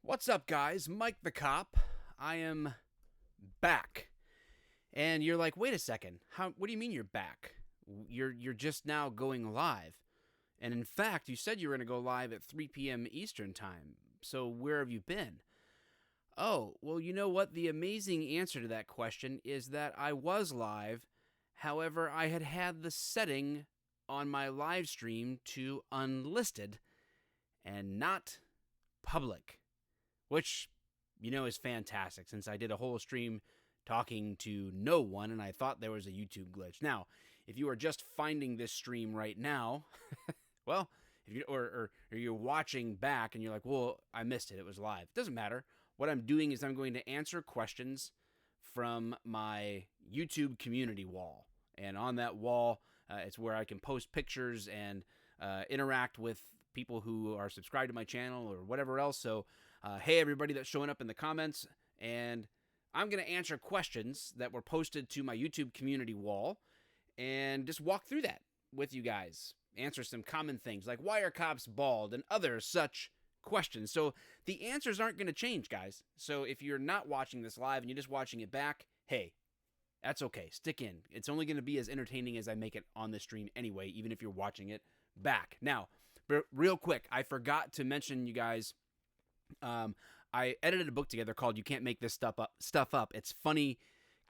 What's up, guys? Mike the Cop. I am back. And you're like, wait a second. What do you mean you're back? You're just now going live. And in fact, you said you were going to go live at 3 p.m. Eastern Time. So where have you been? Oh, well, you know what? The amazing answer to that question is that I was live. However, I had the setting on my live stream to unlisted and not public, which, is fantastic since I did a whole stream talking to no one and I thought there was a YouTube glitch. Now, if you are just finding this stream right now, well, if you or you're watching back and you're like, well, I missed it. It was live. It doesn't matter. What I'm doing is I'm going to answer questions from my YouTube community wall. And on that wall, it's where I can post pictures and interact with people who are subscribed to my channel or whatever else. So, hey, everybody that's showing up in the comments. And I'm going to answer questions that were posted to my YouTube community wall and just walk through that with you guys. Answer some common things like, why are cops bald, and other such questions. So the answers aren't going to change, guys. So if you're not watching this live and you're just watching it back, hey, that's okay. Stick in. It's only going to be as entertaining as I make it on the stream anyway, even if you're watching it back. Now, real quick, I forgot to mention, you guys, I edited a book together called You Can't Make This Stuff Up. It's funny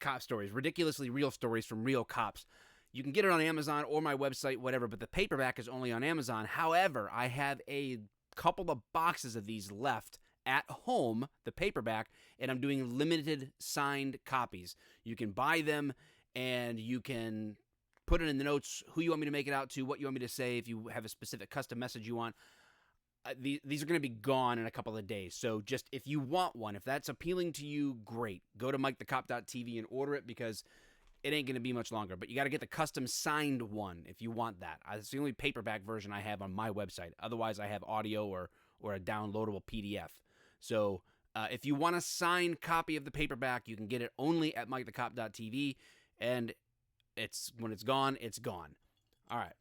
cop stories, ridiculously real stories from real cops. You can get it on Amazon or my website, whatever, but the paperback is only on Amazon. However, I have a couple of boxes of these left at home, the paperback, and I'm doing limited signed copies. You can buy them and you can put it in the notes who you want me to make it out to, what you want me to say, if you have a specific custom message you want. These are going to be gone in a couple of days. So just if you want one, if that's appealing to you, great. Go to mikethecop.tv and order it because it ain't going to be much longer. But you got to get the custom signed one if you want that. It's the only paperback version I have on my website. Otherwise, I have audio or a downloadable PDF. So if you want a signed copy of the paperback, you can get it only at mikethecop.tv. And when it's gone, it's gone. All right.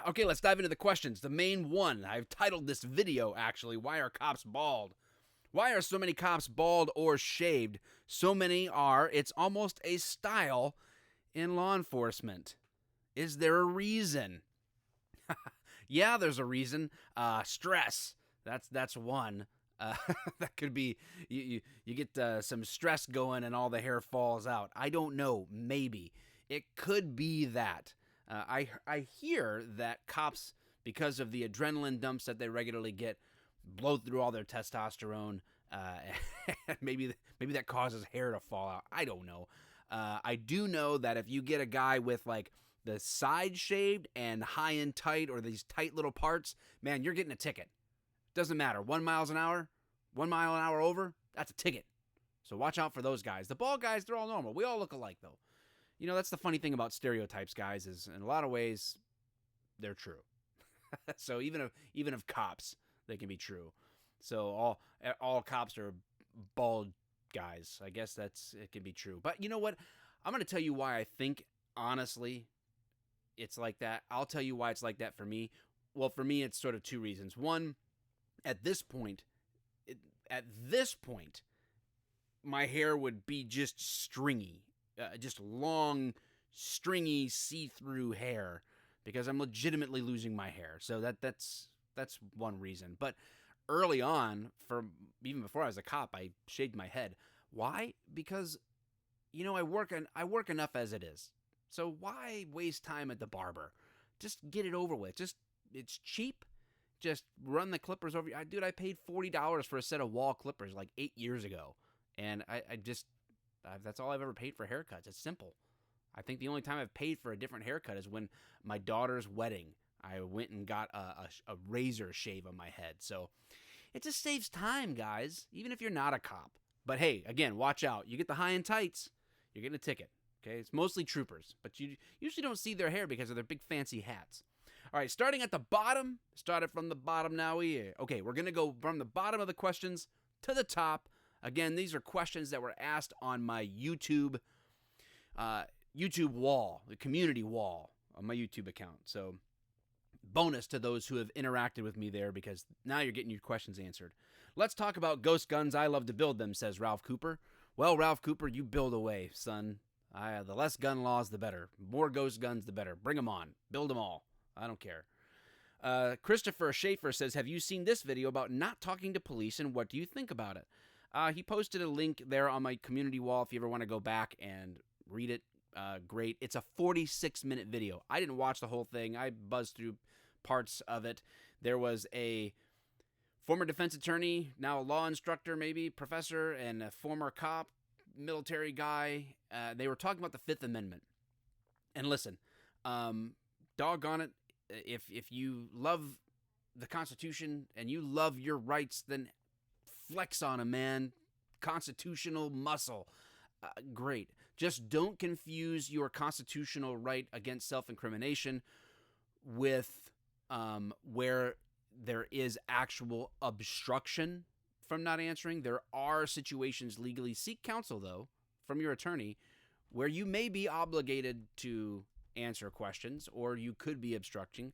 Okay, let's dive into the questions. The main one, I've titled this video, actually, Why Are Cops Bald? Why are so many cops bald or shaved? So many are, it's almost a style in law enforcement. Is there a reason? Yeah, there's a reason. Stress. That's one. That could be, you get some stress going and all the hair falls out. I don't know. Maybe. It could be that. I hear that cops, because of the adrenaline dumps that they regularly get, blow through all their testosterone. Maybe that causes hair to fall out. I don't know. I do know that if you get a guy with like the side shaved and high and tight or these tight little parts, man, you're getting a ticket. Doesn't matter. 1 mile an hour over, that's a ticket. So watch out for those guys. The bald guys, they're all normal. We all look alike, though. That's the funny thing about stereotypes, guys, is in a lot of ways, they're true. So even of cops, they can be true. So all cops are bald guys. I guess it can be true. But you know what? I'm going to tell you why I think, honestly, it's like that. I'll tell you why it's like that for me. Well, for me, it's sort of two reasons. One, at this point, my hair would be just stringy. Just long, stringy, see-through hair because I'm legitimately losing my hair. So that's one reason. But early on, even before I was a cop, I shaved my head. Why? Because I work enough as it is. So why waste time at the barber? Just get it over with. It's cheap. Just run the clippers over. I paid $40 for a set of wall clippers like 8 years ago, and that's all I've ever paid for haircuts. It's simple. I think the only time I've paid for a different haircut is when my daughter's wedding. I went and got a razor shave on my head. So it just saves time, guys, even if you're not a cop. But hey, again, watch out. You get the high and tights, you're getting a ticket. Okay, it's mostly troopers, but you usually don't see their hair because of their big fancy hats. All right, starting at the bottom. Started from the bottom now. Okay, we're going to go from the bottom of the questions to the top. Again, these are questions that were asked on my YouTube wall, the community wall on my YouTube account. So bonus to those who have interacted with me there, because now you're getting your questions answered. Let's talk about ghost guns. I love to build them, says Ralph Cooper. Well, Ralph Cooper, you build away, son. The less gun laws, the better. More ghost guns, the better. Bring them on. Build them all. I don't care. Christopher Schaefer says, have you seen this video about not talking to police, and what do you think about it? He posted a link there on my community wall if you ever want to go back and read it. Great. It's a 46-minute video. I didn't watch the whole thing. I buzzed through parts of it. There was a former defense attorney, now a law instructor, maybe professor, and a former cop, military guy. They were talking about the Fifth Amendment. And listen, doggone it, if you love the Constitution and you love your rights, then flex on 'em, man. Constitutional muscle. Great. Just don't confuse your constitutional right against self-incrimination with where there is actual obstruction from not answering. There are situations legally. Seek counsel, though, from your attorney, where you may be obligated to answer questions, or you could be obstructing.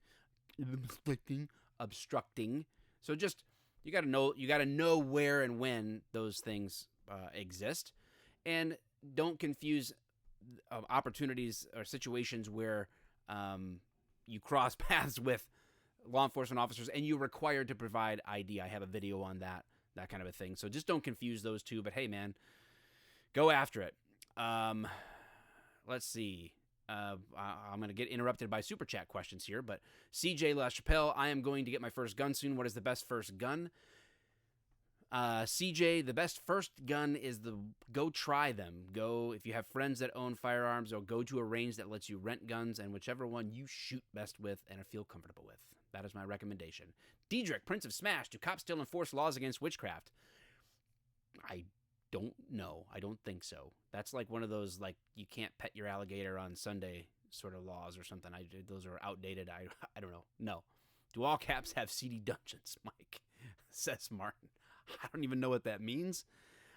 So just you got to know where and when those things exist, and don't confuse opportunities or situations where you cross paths with law enforcement officers and you're required to provide ID. I have a video on that kind of a thing. So just don't confuse those two. But hey, man, go after it. Let's see. I'm going to get interrupted by super chat questions here, but CJ LaChapelle, I am going to get my first gun soon. What is the best first gun? CJ, the best first gun is go try them. Go, if you have friends that own firearms, or go to a range that lets you rent guns, and whichever one you shoot best with and feel comfortable with. That is my recommendation. Diedrich, Prince of Smash, do cops still enforce laws against witchcraft? I don't know. I don't think so. That's like one of those, like, you can't pet your alligator on Sunday sort of laws or something. Those are outdated. I don't know. No. Do all caps have seedy dungeons, Mike? Says Martin. I don't even know what that means.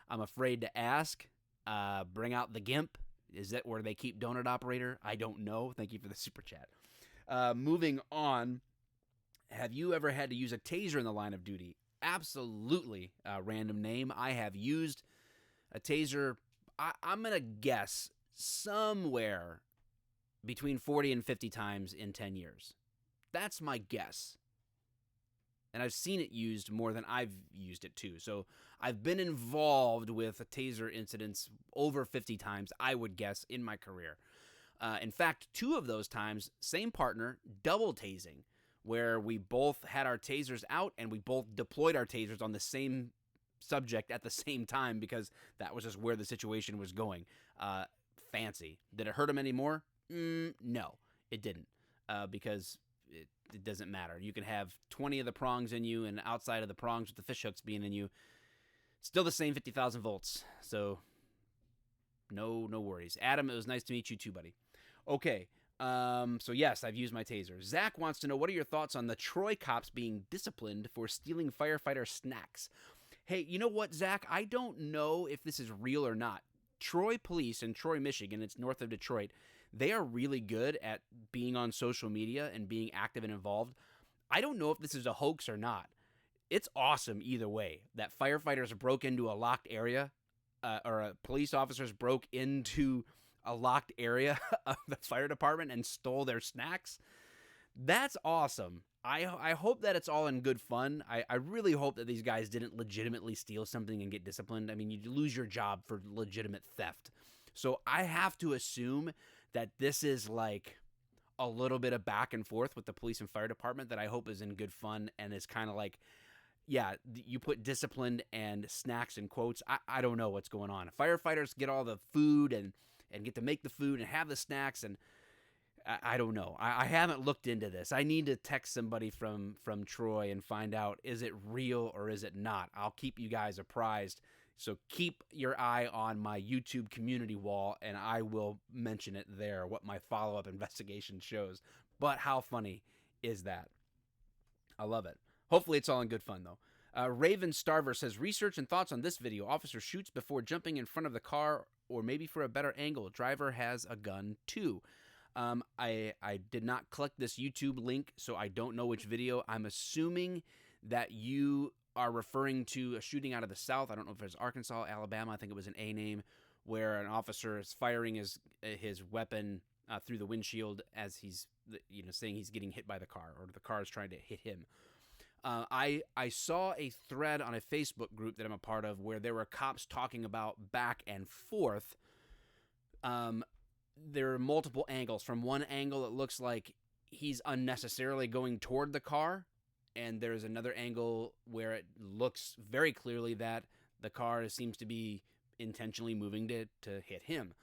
I'm afraid to ask. Bring out the GIMP. Is that where they keep Donut Operator? I don't know. Thank you for the super chat. Moving on. Have you ever had to use a taser in the line of duty? Absolutely. Random name. I have used a taser, I'm going to guess, somewhere between 40 and 50 times in 10 years. That's my guess. And I've seen it used more than I've used it too. So I've been involved with a taser incidents over 50 times, I would guess, in my career. In fact, 2 of those times, same partner, double tasing, where we both had our tasers out and we both deployed our tasers on the same subject at the same time, because that was just where the situation was going. Fancy. Did it hurt him anymore? No, it didn't, because it doesn't matter. You can have 20 of the prongs in you, and outside of the prongs with the fish hooks being in you, still the same 50,000 volts. So no worries. Adam, it was nice to meet you too, buddy. Okay. So yes, I've used my taser. Zach wants to know, what are your thoughts on the Troy cops being disciplined for stealing firefighter snacks? Hey, you know what, Zach? I don't know if this is real or not. Troy police in Troy, Michigan, it's north of Detroit, they are really good at being on social media and being active and involved. I don't know if this is a hoax or not. It's awesome either way that firefighters broke into a locked area, or police officers broke into a locked area of the fire department and stole their snacks. That's awesome. I hope that it's all in good fun. I really hope that these guys didn't legitimately steal something and get disciplined. I mean, you lose your job for legitimate theft. So I have to assume that this is like a little bit of back and forth with the police and fire department that I hope is in good fun, and is kind of like, yeah, you put disciplined and snacks in quotes. I don't know what's going on. Firefighters get all the food and get to make the food and have the snacks, and I don't know. I haven't looked into this. I need to text somebody from Troy and find out, is it real or is it not? I'll keep you guys apprised. So keep your eye on my YouTube community wall, and I will mention it there, what my follow-up investigation shows. But how funny is that? I love it. Hopefully it's all in good fun, though. Raven Starver says, research and thoughts on this video. Officer shoots before jumping in front of the car, or maybe for a better angle. Driver has a gun, too. I did not click this YouTube link, so I don't know which video. I'm assuming that you are referring to a shooting out of the South. I don't know if it's Arkansas, Alabama. I think it was an A name, where an officer is firing his weapon through the windshield as he's saying he's getting hit by the car, or the car is trying to hit him. I saw a thread on a Facebook group that I'm a part of where there were cops talking about back and forth. There are multiple angles. From one angle, it looks like he's unnecessarily going toward the car, and there's another angle where it looks very clearly that the car seems to be intentionally moving to hit him.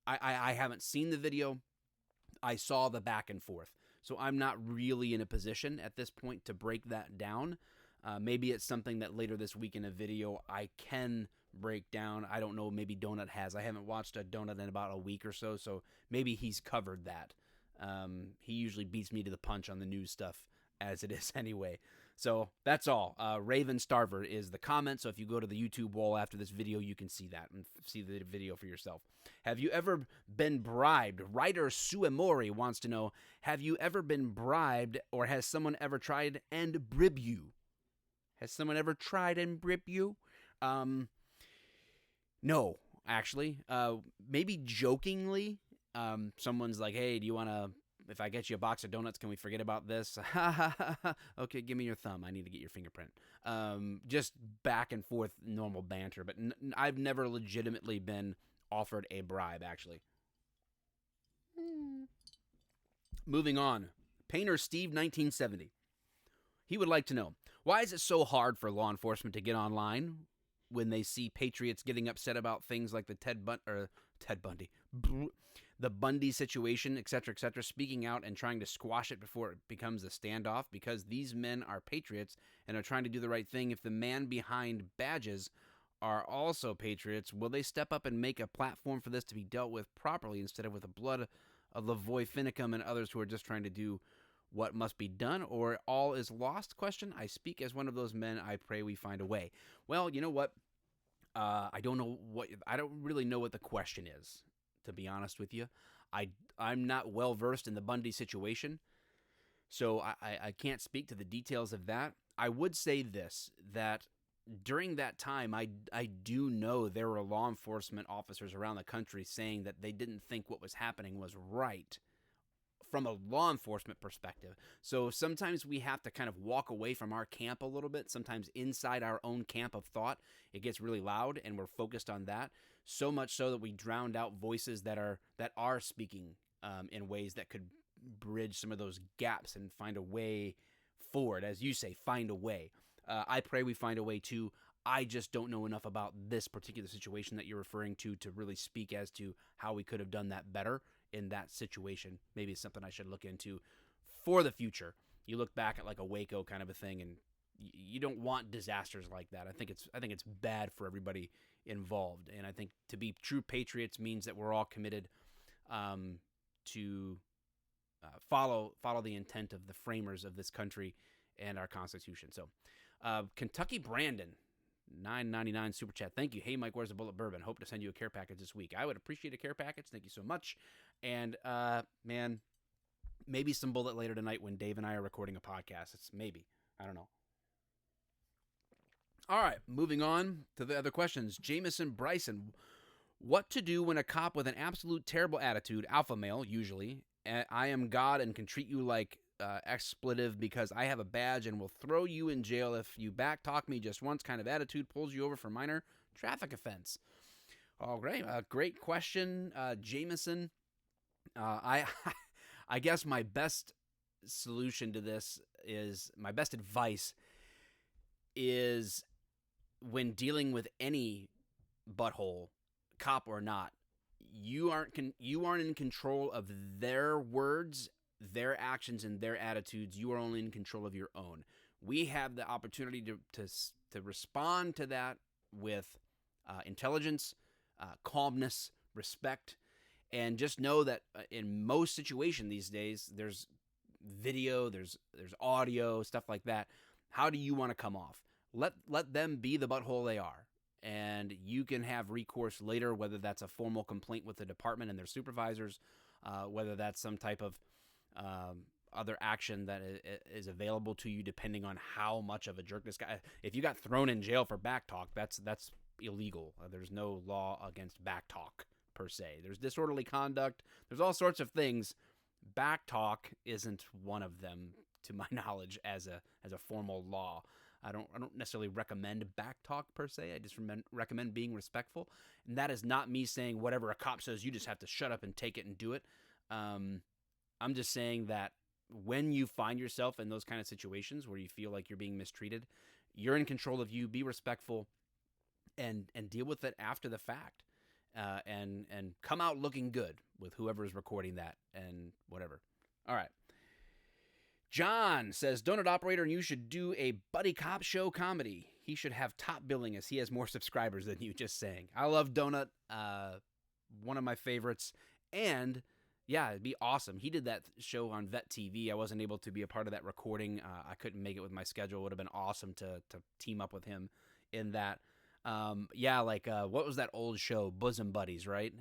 I haven't seen the video. I saw the back and forth. So I'm not really in a position at this point to break that down. Maybe it's something that later this week in a video I can break down. I don't know. Maybe Donut has. I haven't watched a Donut in about a week or so, so maybe he's covered that. He usually beats me to the punch on the news stuff as it is anyway. So that's all. Raven Starver is the comment, so if you go to the YouTube wall after this video, you can see that and see the video for yourself. Have you ever been bribed? Writer Suemori wants to know, have you ever been bribed, or has someone ever tried and brib you? Has someone ever tried and brib you? No, actually. Maybe jokingly, someone's like, hey, do you want to, if I get you a box of donuts, can we forget about this? Okay, give me your thumb. I need to get your fingerprint. Just back and forth normal banter, but I've never legitimately been offered a bribe, actually. Moving on. Painter Steve 1970. He would like to know, why is it so hard for law enforcement to get online when they see patriots getting upset about things like the the Bundy situation, etc., speaking out and trying to squash it before it becomes a standoff? Because these men are patriots and are trying to do the right thing. If the man behind badges are also patriots, will they step up and make a platform for this to be dealt with properly instead of with the blood of Lavoy Finicum and others who are just trying to do what must be done, or all is lost? Question. I speak as one of those men. I pray we find a way. Well, you know what? I don't really know what the question is, to be honest with you. I'm not well versed in the Bundy situation, so I can't speak to the details of that. I would say this, that during that time, I do know there were law enforcement officers around the country saying that they didn't think what was happening was right from a law enforcement perspective. So sometimes we have to kind of walk away from our camp a little bit. Sometimes inside our own camp of thought, it gets really loud and we're focused on that. So much so that we drowned out voices that are speaking in ways that could bridge some of those gaps and find a way forward. As you say, find a way. I pray we find a way too. I just don't know enough about this particular situation that you're referring to really speak as to how we could have done that better in that situation. Maybe it's something I should look into for the future. You look back at like a Waco kind of a thing, and you don't want disasters like that. I think it's bad for everybody involved, and I think to be true patriots means that we're all committed to follow the intent of the framers of this country and our Constitution. So, Kentucky Brandon, $9.99 super chat. Thank you. Hey, Mike, where's the bullet bourbon? Hope to send you a care package this week. I would appreciate a care package. Thank you so much. And, man, maybe some bullet later tonight when Dave and I are recording a podcast. It's maybe. I don't know. All right, moving on to the other questions. Jameson Bryson, what to do when a cop with an absolute terrible attitude, alpha male usually, I am God and can treat you like expletive because I have a badge and will throw you in jail if you backtalk me just once kind of attitude, pulls you over for minor traffic offense? Oh, great. Great question, Jameson. I guess my best solution to this is, my best advice is, when dealing with any butthole, cop or not, you aren't in control of their words, their actions, and their attitudes. You are only in control of your own. We have the opportunity to respond to that with intelligence, calmness, respect, and just know that in most situations these days, there's video, there's audio, stuff like that. How do you want to come off? Let them be the butthole they are, and you can have recourse later, whether that's a formal complaint with the department and their supervisors, whether that's some type of other action that is available to you depending on how much of a jerk this guy. If you got thrown in jail for back talk, that's illegal. There's no law against back talk per se. There's disorderly conduct. There's all sorts of things. Back talk isn't one of them, to my knowledge, as a formal law. I don't necessarily recommend back talk per se. I just recommend being respectful, and that is not me saying whatever a cop says you just have to shut up and take it and do it. I'm just saying that when you find yourself in those kind of situations where you feel like you're being mistreated, you're in control of you. Be respectful, and deal with it after the fact, and come out looking good with whoever is recording that and whatever. All right. John says, Donut Operator, and you should do a buddy cop show comedy. He should have top billing as he has more subscribers than you. Just saying. I love Donut. One of my favorites. And yeah, it'd be awesome. He did that show on Vet TV. I wasn't able to be a part of that recording. I couldn't make it with my schedule. It would have been awesome to team up with him in that. What was that old show? Bosom Buddies, right?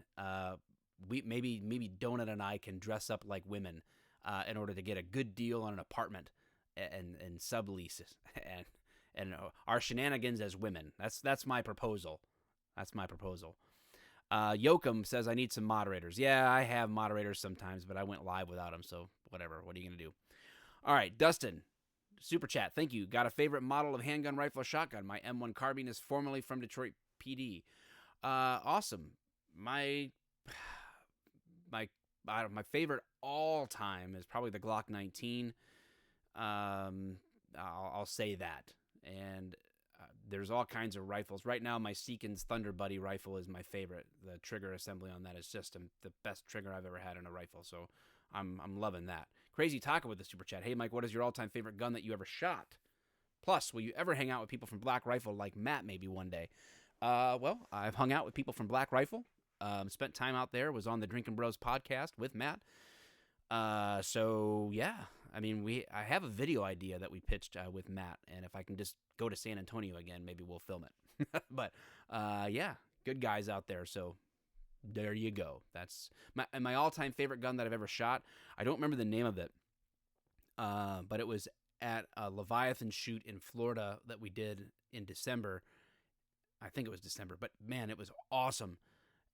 Maybe Donut and I can dress up like women in order to get a good deal on an apartment and subleases and our shenanigans as women. That's my proposal. That's my proposal. Yoakum says, I need some moderators. Yeah, I have moderators sometimes, but I went live without them, so whatever. What are you going to do? All right, Dustin, super chat. Thank you. Got a favorite model of handgun, rifle, or shotgun? My M1 carbine is formerly from Detroit PD. Awesome. My favorite all time is probably the Glock 19. I'll say that. And there's all kinds of rifles. Right now, my Seekins Thunder Buddy rifle is my favorite. The trigger assembly on that is just the best trigger I've ever had in a rifle. So I'm loving that. Crazy Taco with the super chat. Hey, Mike, what is your all-time favorite gun that you ever shot? Plus, will you ever hang out with people from Black Rifle like Matt maybe one day? Well, I've hung out with people from Black Rifle. Spent time out there. Was on the Drinking Bros podcast with Matt. So yeah, I mean, I have a video idea that we pitched with Matt, and if I can just go to San Antonio again, maybe we'll film it. But yeah, good guys out there. So there you go. That's my all-time favorite gun that I've ever shot. I don't remember the name of it, but it was at a Leviathan shoot in Florida that we did in December. I think it was December, but man, it was awesome.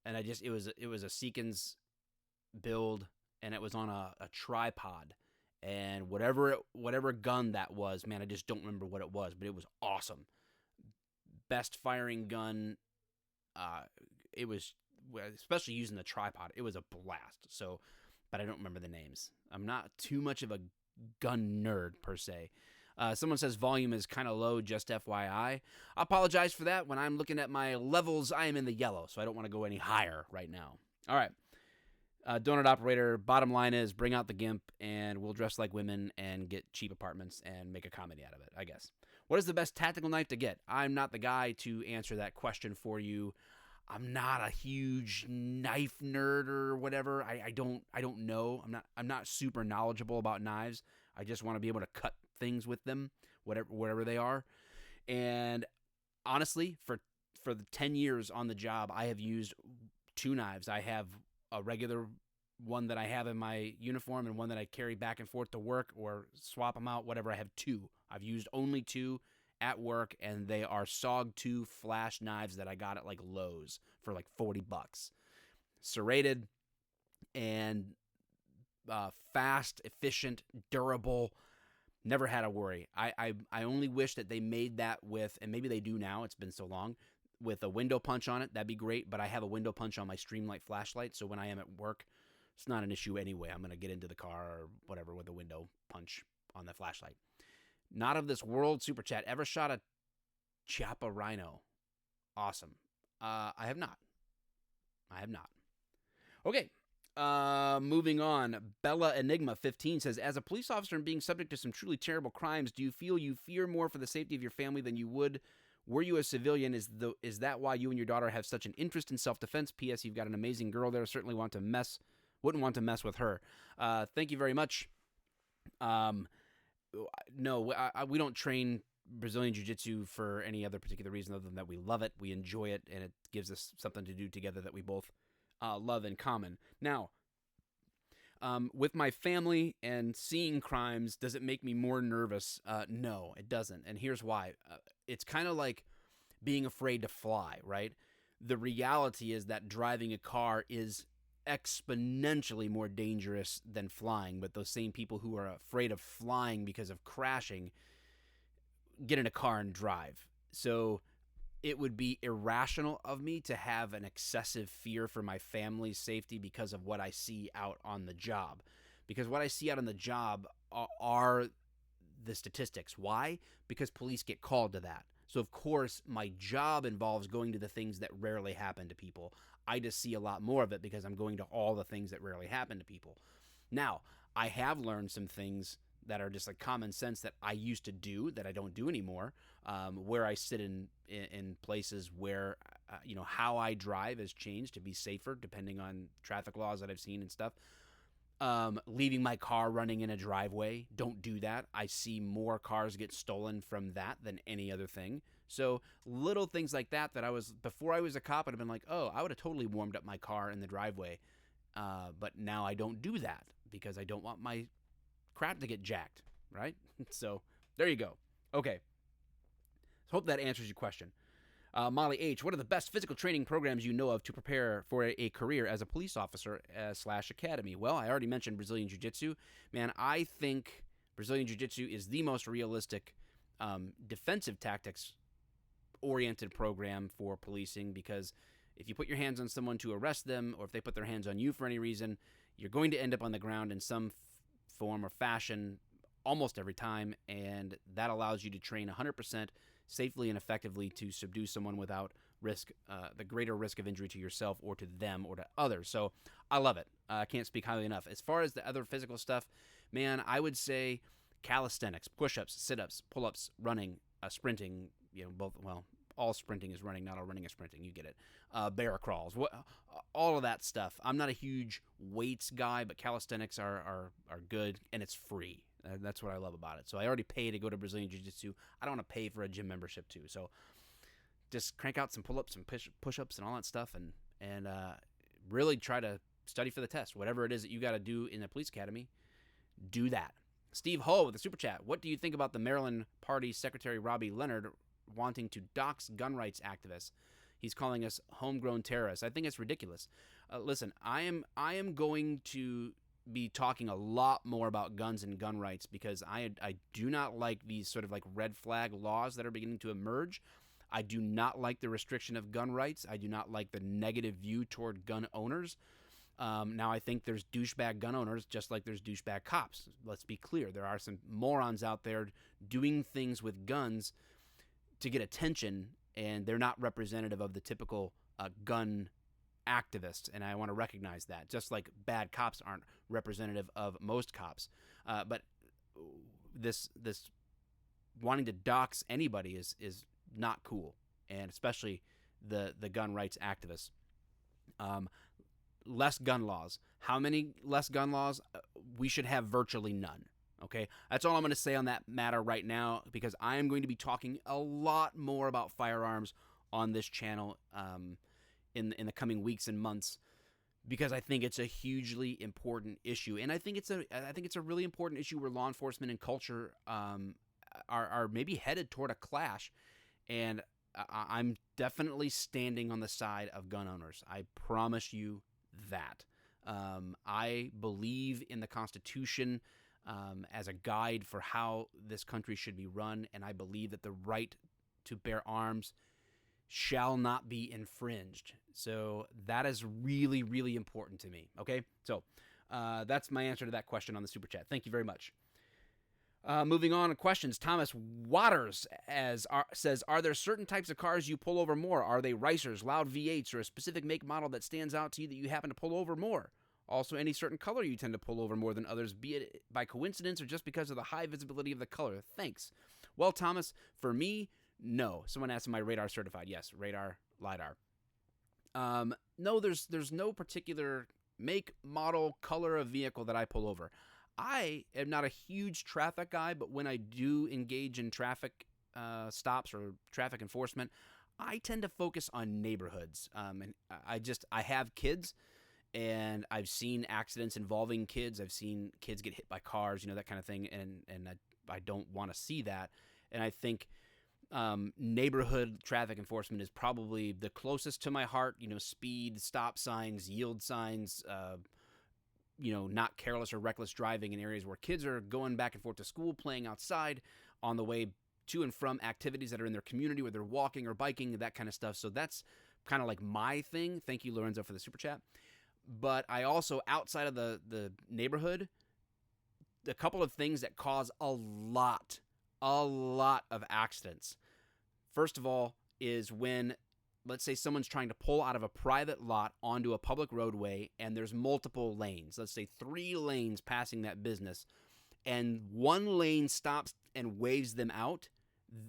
And it was a Seekins build, and it was on a tripod. And whatever gun that was, man, I just don't remember what it was, but it was awesome. Best firing gun. It was, especially using the tripod, it was a blast. So, but I don't remember the names. I'm not too much of a gun nerd per se. Someone says volume is kind of low, just FYI. I apologize for that. When I'm looking at my levels, I am in the yellow, so I don't want to go any higher right now. All right. Donut Operator, bottom line is bring out the GIMP, and we'll dress like women and get cheap apartments and make a comedy out of it, I guess. What is the best tactical knife to get? I'm not the guy to answer that question for you. I'm not a huge knife nerd or whatever. I don't know. I'm not super knowledgeable about knives. I just want to be able to cut things with them, whatever they are. And honestly, for the 10 years on the job, I have used two knives. I have a regular one that I have in my uniform and one that I carry back and forth to work or swap them out, whatever. I have two. I've used only two at work, and they are SOG 2 flash knives that I got at like Lowe's for like $40. Serrated and fast, efficient, durable. Never had a worry. I only wish that they made that with, and maybe they do now, it's been so long, with a window punch on it. That'd be great, but I have a window punch on my Streamlight flashlight, so when I am at work, it's not an issue anyway. I'm going to get into the car or whatever with a window punch on the flashlight. Not of this world super chat. Ever shot a Chapa Rhino? Awesome. I have not. Okay. Moving on. Bella Enigma 15 says, as a police officer and being subject to some truly terrible crimes, do you feel you fear more for the safety of your family than you would were you a civilian? Is that why you and your daughter have such an interest in self-defense? P.S. You've got an amazing girl there. Certainly wouldn't want to mess with her. Thank you very much. No, we don't train Brazilian Jiu-Jitsu for any other particular reason other than that we love it, we enjoy it, and it gives us something to do together that we both love in common. Now, With my family and seeing crimes, does it make me more nervous? No, it doesn't. And here's why. It's kind of like being afraid to fly, right? The reality is that driving a car is exponentially more dangerous than flying, but those same people who are afraid of flying because of crashing get in a car and drive. So it would be irrational of me to have an excessive fear for my family's safety because of what I see out on the job. Because what I see out on the job are the statistics. Why? Because police get called to that. So, of course, my job involves going to the things that rarely happen to people. I just see a lot more of it because I'm going to all the things that rarely happen to people. Now, I have learned some things that are just like common sense that I used to do that I don't do anymore, where I sit in places where, how I drive has changed to be safer depending on traffic laws that I've seen and stuff. Leaving my car running in a driveway, don't do that. I see more cars get stolen from that than any other thing. So little things like that before I was a cop, I'd have been like, oh, I would have totally warmed up my car in the driveway. But now I don't do that because I don't want my crap to get jacked, right? So there you go. Okay. So hope that answers your question. Molly H., what are the best physical training programs you know of to prepare for a career as a police officer / academy? Well, I already mentioned Brazilian Jiu-Jitsu. Man, I think Brazilian Jiu-Jitsu is the most realistic defensive tactics-oriented program for policing because if you put your hands on someone to arrest them or if they put their hands on you for any reason, you're going to end up on the ground in some form or fashion almost every time, and that allows you to train 100% safely and effectively to subdue someone without the greater risk of injury to yourself or to them or to others. So I love it. I can't speak highly enough. As far as the other physical stuff, man, I would say calisthenics, push-ups, sit-ups, pull-ups, running, sprinting, both, well, all sprinting is running, not all running is sprinting. You get it. Bear crawls, all of that stuff. I'm not a huge weights guy, but calisthenics are good, and it's free. That's what I love about it. So I already pay to go to Brazilian Jiu-Jitsu. I don't want to pay for a gym membership too. So just crank out some pull-ups and push-ups and all that stuff, and really try to study for the test. Whatever it is that you got to do in the police academy, do that. Steve Hull with the super chat. What do you think about the Maryland Party Secretary Robbie Leonard wanting to dox gun rights activists? He's calling us homegrown terrorists. I think it's ridiculous. Listen, I am going to be talking a lot more about guns and gun rights because I do not like these sort of like red flag laws that are beginning to emerge. I do not like the restriction of gun rights. I do not like the negative view toward gun owners. Now, I think there's douchebag gun owners just like there's douchebag cops. Let's be clear. There are some morons out there doing things with guns to get attention, and they're not representative of the typical gun activists, and I want to recognize that, just like bad cops aren't representative of most cops. But this wanting to dox anybody is not cool, and especially the gun rights activists. Less gun laws. How many less gun laws? We should have virtually none. Okay, that's all I'm going to say on that matter right now because I am going to be talking a lot more about firearms on this channel in the coming weeks and months because I think it's a hugely important issue, and I think it's a really important issue where law enforcement and culture are maybe headed toward a clash, and I'm definitely standing on the side of gun owners. I promise you that. I believe in the Constitution as a guide for how this country should be run, and I believe that the right to bear arms shall not be infringed. So that is really, really important to me. Okay, so that's my answer to that question on the Super Chat. Thank you very much. Moving on to questions. Thomas Waters says, are there certain types of cars you pull over more? Are they racers, loud V8s, or a specific make model that stands out to you that you happen to pull over more? Also, any certain color you tend to pull over more than others, be it by coincidence or just because of the high visibility of the color? Thanks. Well, Thomas, for me, no. Someone asked, am I radar certified? Yes, radar, LiDAR. No, there's no particular make, model, color of vehicle that I pull over. I am not a huge traffic guy, but when I do engage in traffic stops or traffic enforcement, I tend to focus on neighborhoods. And I have kids, and I've seen accidents involving kids. I've seen kids get hit by cars, that kind of thing, and I don't want to see that. And I think neighborhood traffic enforcement is probably the closest to my heart. Speed, stop signs, yield signs, not careless or reckless driving in areas where kids are going back and forth to school, playing outside, on the way to and from activities that are in their community, where they're walking or biking, that kind of stuff. So that's kind of like my thing. Thank you, Lorenzo, for the super chat. But I also, outside of the neighborhood, a couple of things that cause a lot of accidents. First of all is when, let's say, someone's trying to pull out of a private lot onto a public roadway and there's multiple lanes. Let's say 3 lanes passing that business, and one lane stops and waves them out.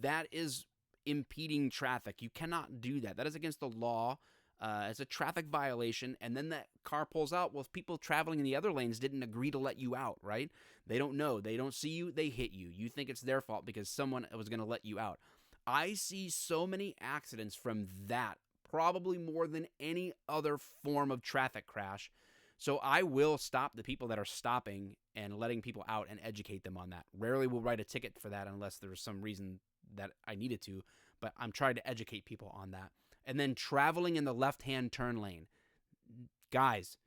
That is impeding traffic. You cannot do that. That is against the law. It's a traffic violation, and then that car pulls out. Well, if people traveling in the other lanes didn't agree to let you out, right? They don't know. They don't see you. They hit you. You think it's their fault because someone was going to let you out. I see so many accidents from that, probably more than any other form of traffic crash. So I will stop the people that are stopping and letting people out and educate them on that. Rarely will write a ticket for that unless there's some reason that I needed to, but I'm trying to educate people on that. And then traveling in the left-hand turn lane. Guys,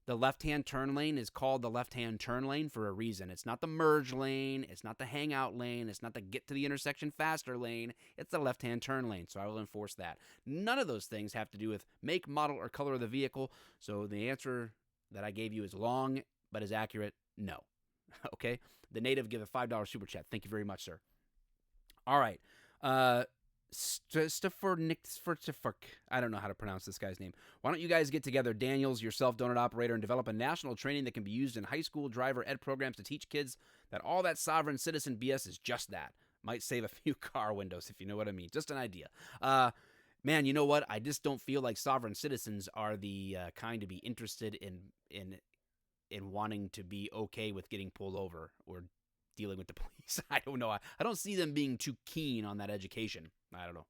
the left-hand turn lane is called the left-hand turn lane for a reason. It's not the merge lane. It's not the hangout lane. It's not the get to the intersection faster lane. It's the left-hand turn lane, so I will enforce that. None of those things have to do with make, model, or color of the vehicle, so the answer that I gave you is long but is accurate, no. Okay? The Native give a $5 super chat. Thank you very much, sir. All right. I don't know how to pronounce this guy's name. Why don't you guys get together, Daniels, your self-donut operator, and develop a national training that can be used in high school driver ed programs to teach kids that all that sovereign citizen BS is just that. Might save a few car windows, if you know what I mean. Just an idea. Man, you know what? I just don't feel like sovereign citizens are the kind to be interested in wanting to be okay with getting pulled over or dealing with the police. I don't know. I don't see them being too keen on that education. I don't know.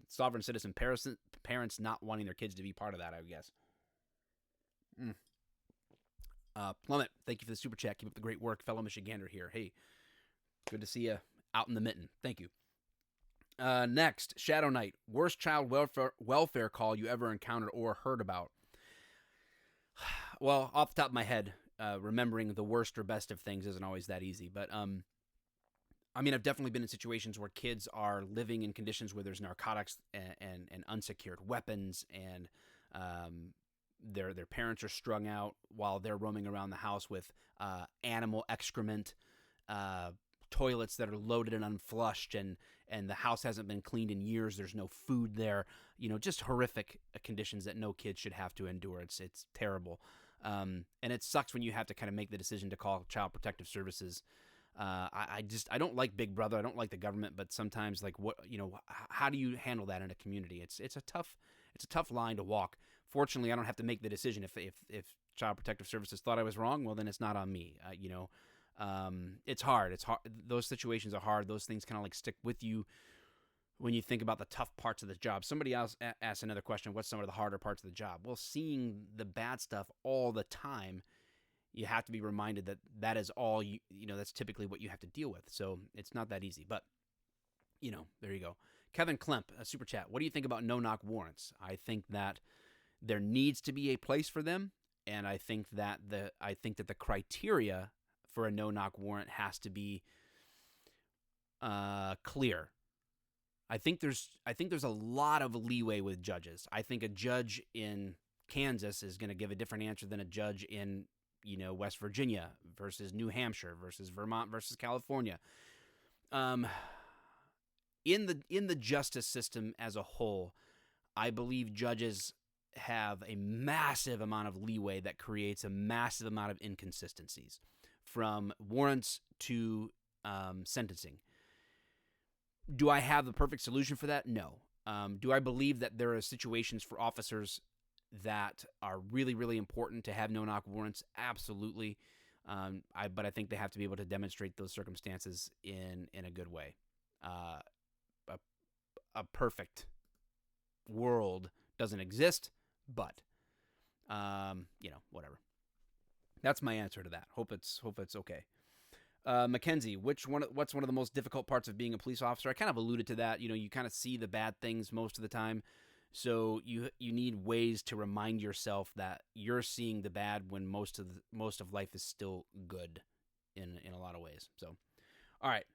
Sovereign citizen parents not wanting their kids to be part of that, I guess. Plummet, thank you for the super chat. Keep up the great work, fellow Michigander here. Hey, good to see you out in the mitten. Thank you. Next, Shadow Knight. Worst child welfare call you ever encountered or heard about? Well, off the top of my head, remembering the worst or best of things isn't always that easy. But, I mean, I've definitely been in situations where kids are living in conditions where there's narcotics and unsecured weapons, and their parents are strung out while they're roaming around the house with animal excrement, toilets that are loaded and unflushed, and the house hasn't been cleaned in years. There's no food there. Just horrific conditions that no kid should have to endure. It's terrible. And it sucks when you have to kind of make the decision to call Child Protective Services. I don't like Big Brother. I don't like the government, but sometimes, like, how do you handle that in a community? It's a tough line to walk. Fortunately, I don't have to make the decision. If Child Protective Services thought I was wrong, well, then it's not on me. It's hard. It's hard. Those situations are hard. Those things kind of like stick with you when you think about the tough parts of the job. Somebody else asked another question. What's some of the harder parts of the job? Well, seeing the bad stuff all the time, you have to be reminded that that is all that's typically what you have to deal with. So it's not that easy, but there you go. Kevin Klemp, a super chat. What do you think about no-knock warrants? I think that there needs to be a place for them, and I think that the criteria for a no-knock warrant has to be clear. I think there's a lot of leeway with judges. I think a judge in Kansas is going to give a different answer than a judge in West Virginia versus New Hampshire versus Vermont versus California. In the justice system as a whole, I believe judges have a massive amount of leeway that creates a massive amount of inconsistencies, from warrants to sentencing. Do I have the perfect solution for that? No. Do I believe that there are situations for officers that are really, really important to have no-knock warrants? Absolutely. But I think they have to be able to demonstrate those circumstances in a good way. A perfect world doesn't exist, but Whatever. That's my answer to that. Hope it's okay. Mackenzie, what's one of the most difficult parts of being a police officer? I kind of alluded to that. You kind of see the bad things most of the time. So you need ways to remind yourself that you're seeing the bad when most of life is still good in a lot of ways. So, all right.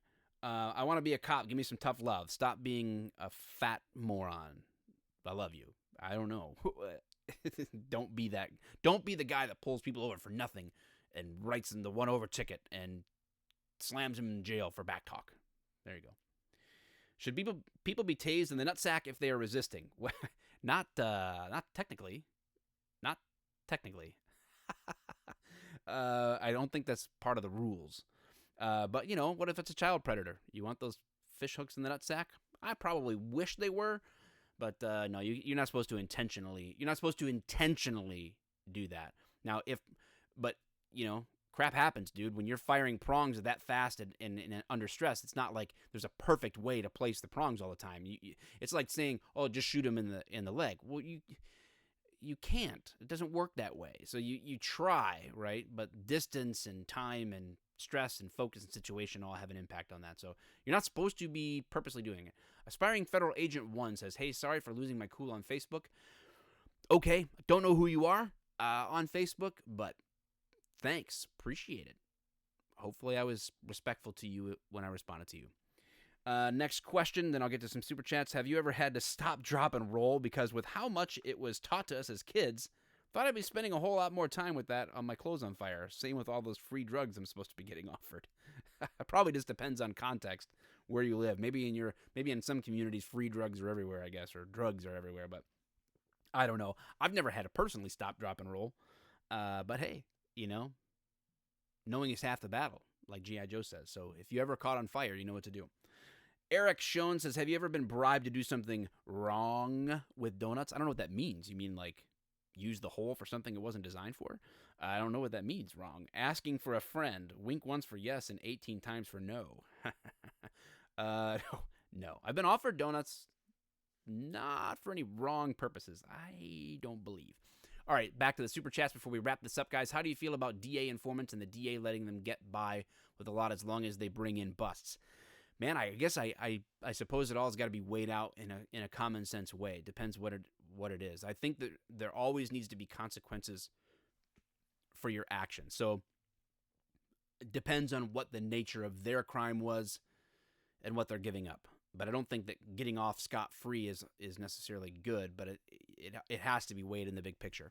I want to be a cop. Give me some tough love. Stop being a fat moron. I love you. I don't know. Don't be that. Don't be the guy that pulls people over for nothing and writes them the one over ticket and slams him in jail for back talk. There you go. Should people be tased in the nutsack if they are resisting? Not technically. Not technically. I don't think that's part of the rules. But what if it's a child predator? You want those fish hooks in the nutsack? I probably wish they were, but no, you're not supposed to intentionally. You're not supposed to intentionally do that. Now, crap happens, dude. When you're firing prongs that fast and under stress, it's not like there's a perfect way to place the prongs all the time. It's like saying, "Oh, just shoot him in the leg." Well, you can't. It doesn't work that way. So you try, right? But distance and time and stress and focus and situation all have an impact on that. So you're not supposed to be purposely doing it. Aspiring Federal Agent 1 says, "Hey, sorry for losing my cool on Facebook." Okay, don't know who you are on Facebook, but thanks. Appreciate it. Hopefully I was respectful to you when I responded to you. Next question, then I'll get to some super chats. Have you ever had to stop, drop, and roll? Because with how much it was taught to us as kids, thought I'd be spending a whole lot more time with that on my clothes on fire. Same with all those free drugs I'm supposed to be getting offered. Probably just depends on context, where you live. Maybe in some communities, free drugs are everywhere, I guess, or drugs are everywhere. But I don't know. I've never had to personally stop, drop, and roll. But hey, knowing is half the battle, like G.I. Joe says. So if you ever caught on fire, you know what to do. Eric Schoen says, have you ever been bribed to do something wrong with donuts? I don't know what that means. You mean like use the hole for something it wasn't designed for? I don't know what that means, wrong. Asking for a friend. Wink once for yes and 18 times for no. No. I've been offered donuts, not for any wrong purposes. I don't believe. All right, back to the super chats before we wrap this up, guys. How do you feel about DA informants and the DA letting them get by with a lot as long as they bring in busts? Man, I guess I suppose it all has got to be weighed out in a common sense way. It depends what it is. I think that there always needs to be consequences for your actions. So it depends on what the nature of their crime was and what they're giving up. But I don't think that getting off scot-free is necessarily good, but it has to be weighed in the big picture.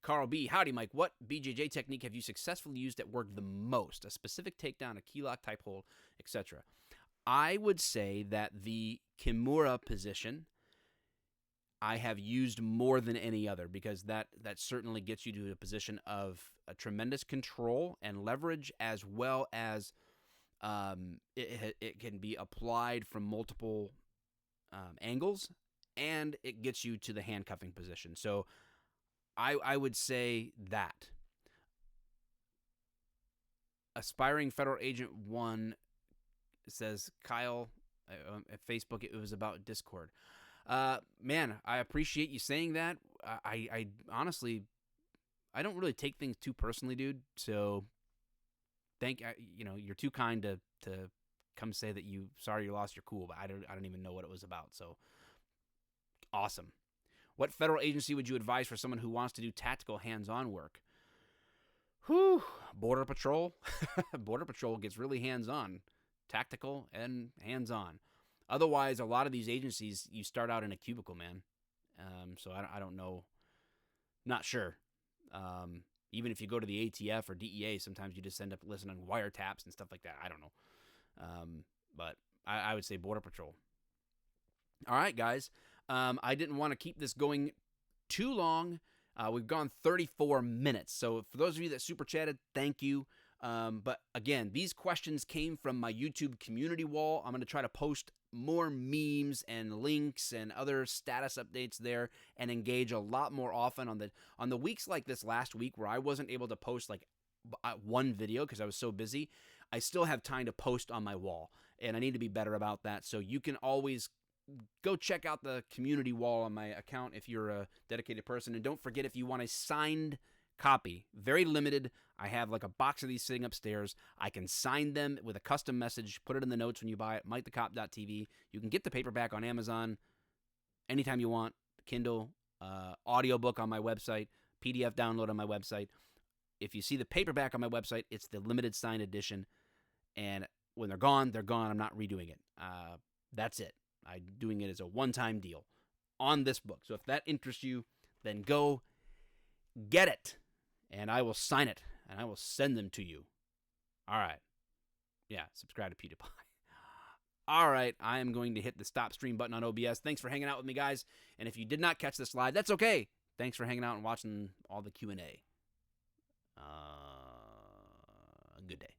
Carl B., howdy, Mike. What BJJ technique have you successfully used that worked the most? A specific takedown, a key lock type hold, etc. I would say that the Kimura position I have used more than any other because that certainly gets you to a position of a tremendous control and leverage, as well as it can be applied from multiple angles, and it gets you to the handcuffing position. So I would say that. Aspiring Federal Agent 1 says, Kyle, at Facebook, it was about Discord. Man, I appreciate you saying that. I honestly, I don't really take things too personally, dude. So you're too kind to come say that sorry you lost your cool, but I don't even know what it was about. So awesome. What federal agency would you advise for someone who wants to do tactical hands-on work? Whew, Border Patrol. Border Patrol gets really hands-on, tactical and hands-on. Otherwise, a lot of these agencies, you start out in a cubicle, man. So I don't know. Not sure. Even if you go to the ATF or DEA, sometimes you just end up listening to wiretaps and stuff like that. I don't know. But I would say Border Patrol. All right, guys. I didn't want to keep this going too long. We've gone 34 minutes. So for those of you that super chatted, thank you. But again, these questions came from my YouTube community wall. I'm going to try to post more memes and links and other status updates there and engage a lot more often on the weeks like this last week where I wasn't able to post like one video because I was so busy. I still have time to post on my wall, and I need to be better about that. So you can always go check out the community wall on my account if you're a dedicated person. And don't forget, if you want a signed copy, very limited, I have like a box of these sitting upstairs. I can sign them with a custom message, put it in the notes when you buy it, MikeTheCop.tv. You can get the paperback on Amazon anytime you want, Kindle, audiobook on my website, PDF download on my website. If you see the paperback on my website, it's the limited signed edition. And when they're gone, they're gone. I'm not redoing it. That's it. I'm doing it as a one-time deal on this book. So if that interests you, then go get it, and I will sign it, and I will send them to you. All right. Yeah, subscribe to PewDiePie. All right, I am going to hit the stop stream button on OBS. Thanks for hanging out with me, guys. And if you did not catch this live, that's okay. Thanks for hanging out and watching all the Q&A. Good day.